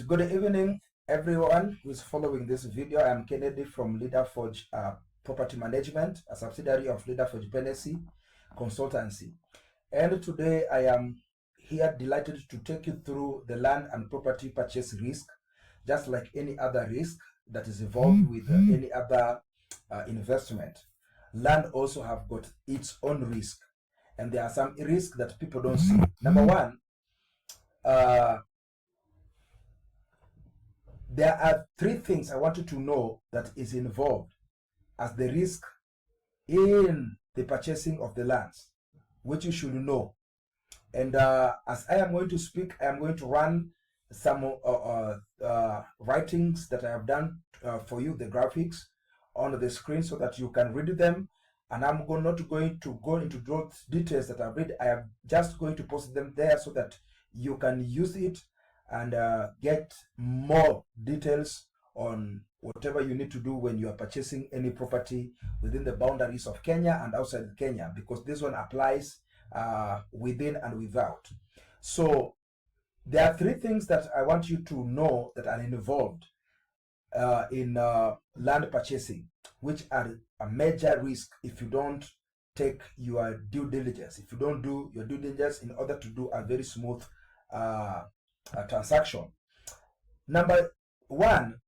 Good evening, everyone who is following this video. I'm Kennedy from LeaderForge Property Management, a subsidiary of LeaderForge Benesi Consultancy. And today I am here delighted to take you through the land and property purchase risk, just like any other risk that is involved with any other investment. Land also have got its own risk, and there are some risks that people don't see. Number one, there are three things I want you to know that is involved as the risk in the purchasing of the lands, which you should know. And as I am going to speak, I am going to run some writings that I have done for you, the graphics on the screen, so that you can read them. And I'm not going to go into those details that I've read. I am just going to post them there so that you can use it and get more details on whatever you need to do when you are purchasing any property within the boundaries of Kenya and outside Kenya, because this one applies within and without. So there are three things that I want you to know that are involved in land purchasing, which are a major risk if you don't take your due diligence, if you don't do your due diligence in order to do a very smooth transaction. Number one,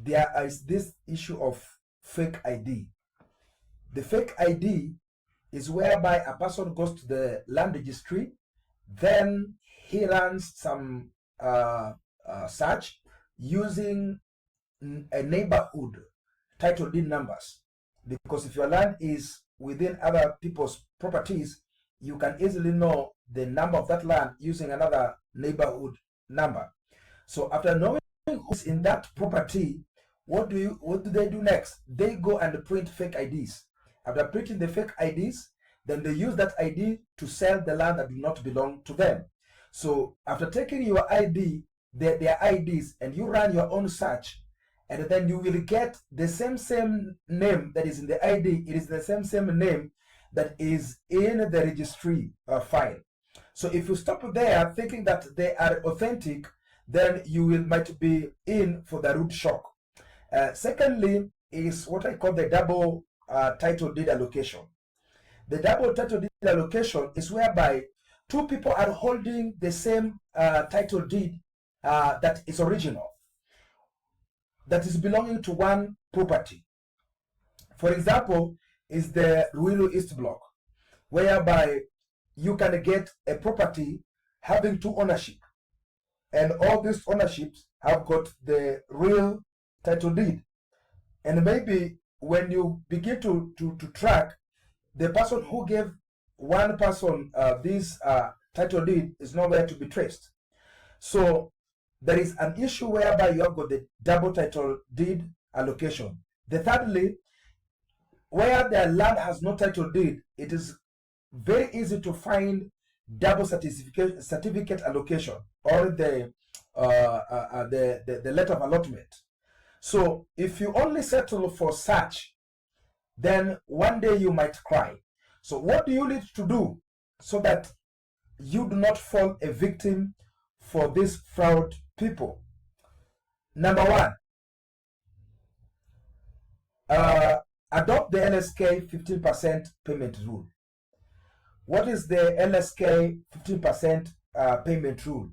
there is this issue of fake ID. The fake ID is whereby a person goes to the land registry, then he runs some search using a neighborhood title deed numbers, because if your land is within other people's properties, you can easily know the number of that land using another neighborhood number. So after knowing who's in that property, what do they do next? They go and print fake IDs. After printing the fake IDs, then they use that ID to sell the land that do not belong to them. So after taking your ID, their IDs, and you run your own search, and then you will get the same name that is in the ID. It is the same name that is in the registry file. So if you stop there thinking that they are authentic, then you might be in for the root shock. Secondly is what I call the double title deed allocation. The double title deed allocation is whereby two people are holding the same title deed that is original, that is belonging to one property. For example, is the Ruiru East Block, whereby you can get a property having two ownership, and all these ownerships have got the real title deed. And maybe when you begin to track, the person who gave one person this title deed is nowhere to be traced. So there is an issue whereby you have got the double title deed allocation. The thirdly, where the land has no title deed, it is very easy to find double certificate allocation, or the letter of allotment. So if you only settle for such, then one day you might cry. So what do you need to do so that you do not fall a victim for these fraud people? Number one, adopt the LSK 15% payment rule. What is the LSK 15% payment rule?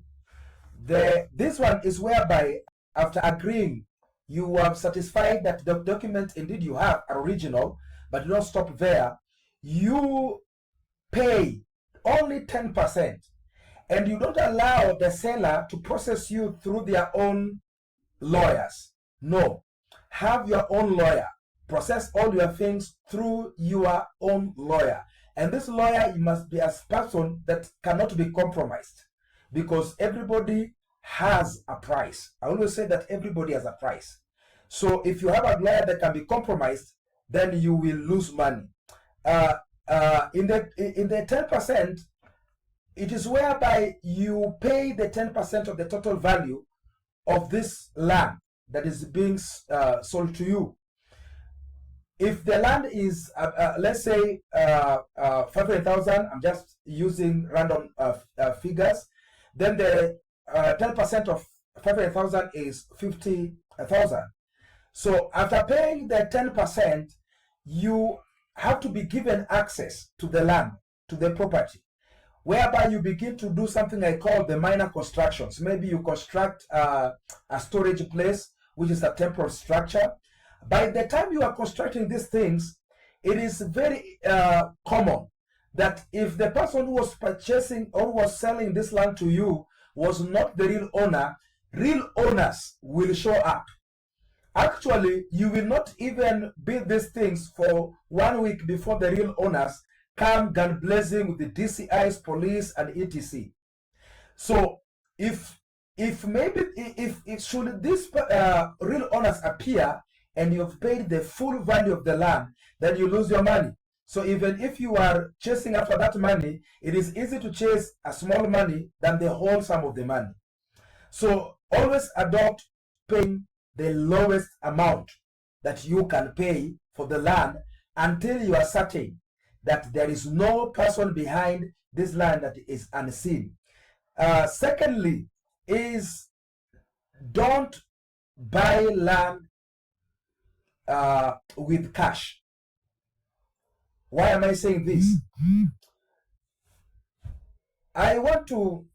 This one is whereby after agreeing, you have satisfied that the document indeed you have are original, but you don't stop there. You pay only 10%, and you don't allow the seller to process you through their own lawyers. No, have your own lawyer. Process all your things through your own lawyer. And this lawyer, you must be a person that cannot be compromised, because everybody has a price. I always say that everybody has a price. So if you have a lawyer that can be compromised, then you will lose money. In the 10%, it is whereby you pay the 10% of the total value of this land that is being sold to you. If the land is, let's say, 500,000, I'm just using random figures, then the 10% of 500,000 is 50,000. So after paying the 10%, you have to be given access to the land, to the property, whereby you begin to do something I call the minor constructions. Maybe you construct a storage place, which is a temporary structure. By the time you are constructing these things, it is very common that if the person who was purchasing or was selling this land to you was not the real owner, real owners will show up. Actually, you will not even build these things for 1 week before the real owners come gun blazing with the DCIs, police, and etc. So if should these real owners appear and you've paid the full value of the land, then you lose your money. So even if you are chasing after that money, it is easy to chase a small money than the whole sum of the money. So always adopt paying the lowest amount that you can pay for the land until you are certain that there is no person behind this land that is unseen. Secondly is don't buy land with cash. Why am I saying this? I want to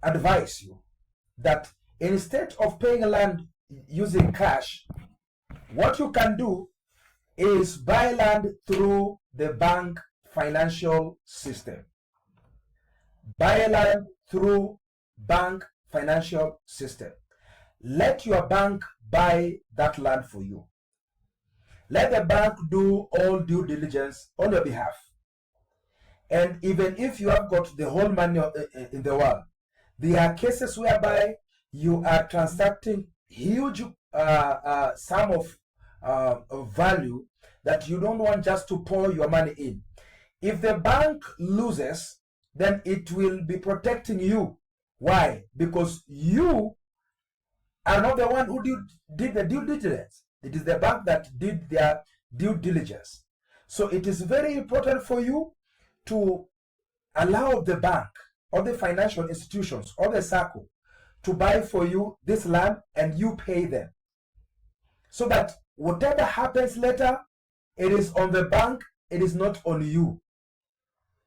advise you that instead of paying land using cash, what you can do is buy land through the bank financial system. Buy land through bank financial system. Let your bank buy that land for you. Let the bank do all due diligence on your behalf. And even if you have got the whole money in the world, there are cases whereby you are transacting huge sum of value that you don't want just to pour your money in. If the bank loses, then it will be protecting you. Why? Because you are not the one who did the due diligence. It is the bank that did their due diligence. So it is very important for you to allow the bank or the financial institutions or the circle to buy for you this land and you pay them. So that whatever happens later, it is on the bank, it is not on you.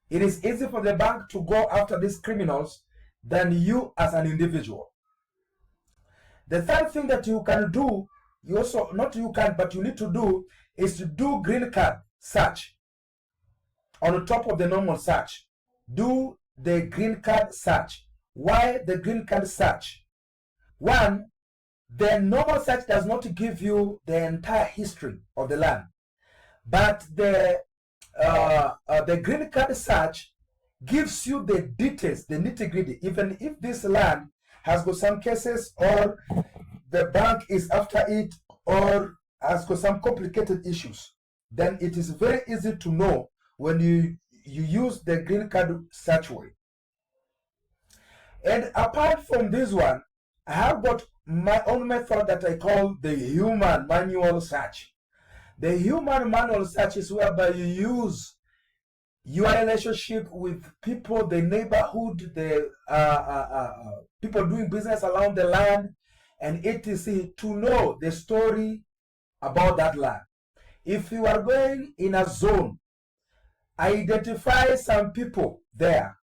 It is easy for the bank to go after these criminals than you as an individual. The third thing that you can do, but you need to do, is to do green card search. On top of the normal search, do the green card search. Why the green card search? One, the normal search does not give you the entire history of the land, but the green card search gives you the details, the nitty-gritty. Even if this land has got some cases, or the bank is after it, or has got some complicated issues, then it is very easy to know when you use the green card search way. And apart from this one, I have got my own method that I call the human manual search. The human manual search is whereby you use your relationship with people, the neighborhood, the people doing business around the land, and etc. to know the story about that land. If you are going in a zone, identify some people there,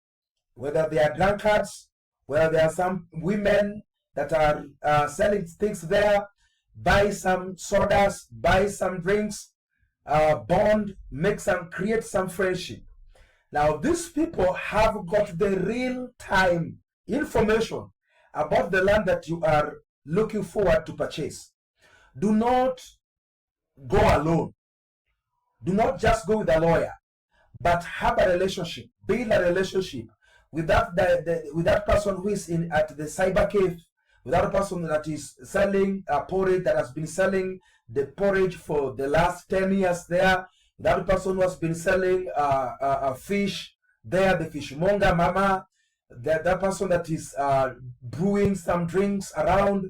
whether they are drunkards, whether there are some women that are selling things there, buy some sodas, buy some drinks, bond, create some friendship. Now, these people have got the real-time information about the land that you are looking forward to purchase. Do not go alone. Do not just go with a lawyer, but have a relationship, build a relationship with that person who is at the cyber cave, with that person that is selling porridge, that has been selling the porridge for the last 10 years there, that person who has been selling fish there, the fishmonger mama, that person that is brewing some drinks around,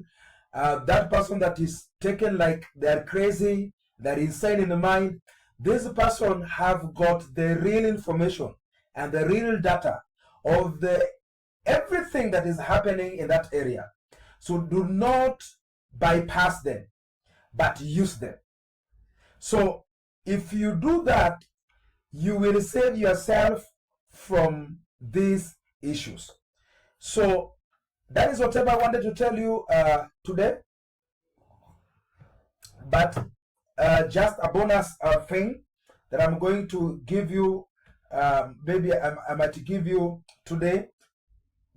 that person that is taken like they're crazy, they're insane in the mind. This person have got the real information and the real data of the everything that is happening in that area. So do not bypass them, but use them. So if you do that, you will save yourself from these issues. So that is whatever I wanted to tell you today. But just a bonus thing that I'm going to give you, maybe I might give you today.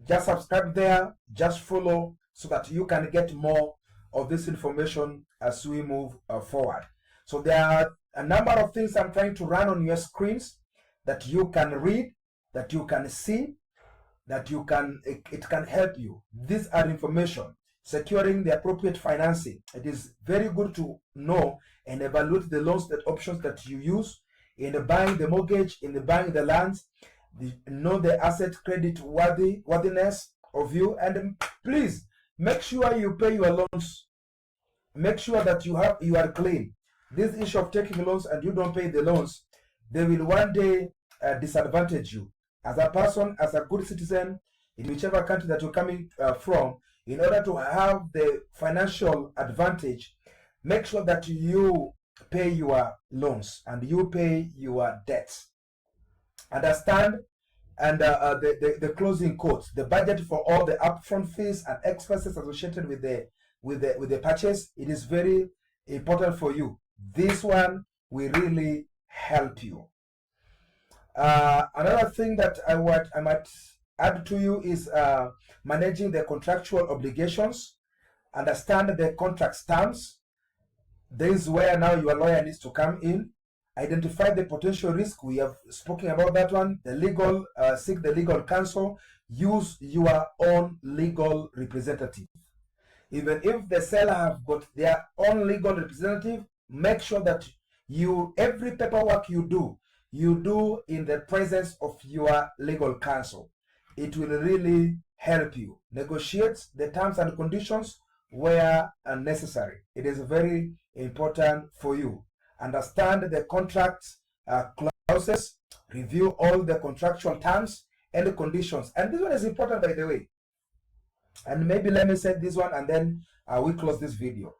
Just subscribe there, just follow, so that you can get more of this information as we move forward. So there are a number of things I'm trying to run on your screens that you can read, that you can see, that you can, it can help you. These are information. Securing the appropriate financing. It is very good to know and evaluate the loans, the options that you use in buying the mortgage, in buying the lands. Know the asset credit worthiness of you, and please make sure you pay your loans. Make sure that you are clean. This issue of taking loans and you don't pay the loans, they will one day disadvantage you as a person, as a good citizen in whichever country that you're coming from. In order to have the financial advantage, make sure that you pay your loans and you pay your debts. Understand, and the closing quotes, the budget for all the upfront fees and expenses associated with the purchase. It is very important for you. This one will really help you. Another thing that I might add to you is managing the contractual obligations. Understand the contract terms. This is where now your lawyer needs to come in. Identify the potential risk. We have spoken about that one. The legal, seek the legal counsel. Use your own legal representative. Even if the seller have got their own legal representative, make sure that every paperwork you do in the presence of your legal counsel. It will really help you negotiate the terms and conditions where necessary. It is very important for you. Understand the contract clauses, review all the contractual terms and the conditions. And this one is important, by the way. And maybe let me say this one and then we close this video.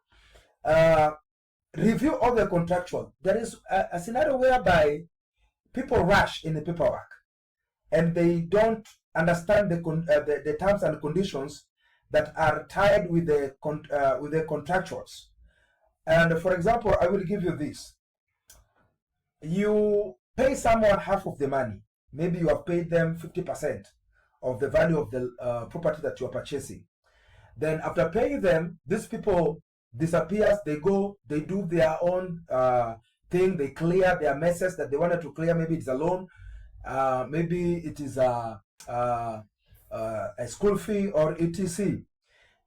Review all the contractual. There is a scenario whereby people rush in the paperwork and they don't understand the terms and conditions that are tied with the contractuals. And for example, I will give you this. You pay someone half of the money. Maybe you have paid them 50% of the value of the property that you are purchasing. Then after paying them, these people disappears. They go, they do their own thing. They clear their messes that they wanted to clear. Maybe it's a loan. Maybe it is a school fee or etc.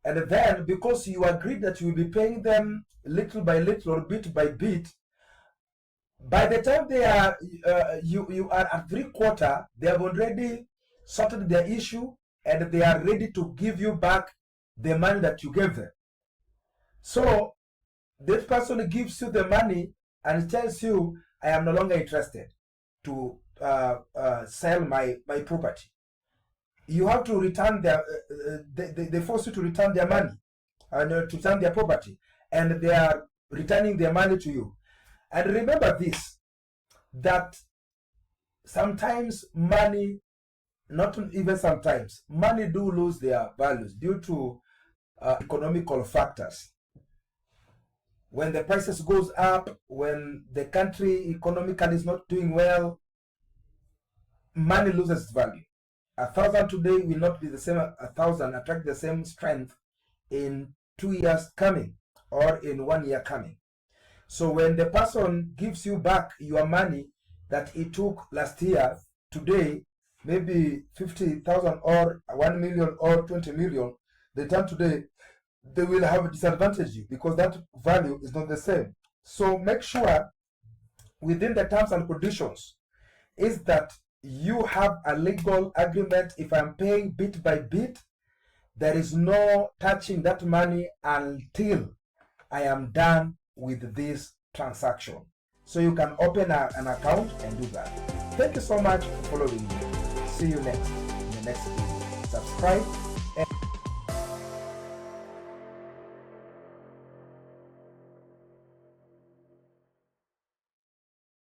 And then because you agreed that you will be paying them little by little or bit by bit, by the time they are you are at 3/4, they have already sorted their issue and they are ready to give you back the money that you gave them. So that person gives you the money and tells you, I am no longer interested to sell my property. You have to return they force you to return their money and to return their property, and they are returning their money to you. And remember this, that sometimes money, not even sometimes, money do lose their values due to economical factors. When the prices goes up, when the country economically is not doing well, money loses its value. 1,000 today will not be the same 1,000, attract the same strength in 2 years coming or in 1 year coming. So when the person gives you back your money that he took last year, today, maybe 50,000 or 1 million or 20 million, the time today, they will have disadvantaged you because that value is not the same. So make sure within the terms and conditions is that you have a legal agreement. If I'm paying bit by bit, there is no touching that money until I am done with this transaction. So you can open an account and do that. Thank you so much for following me. See you next in the next video. subscribe, and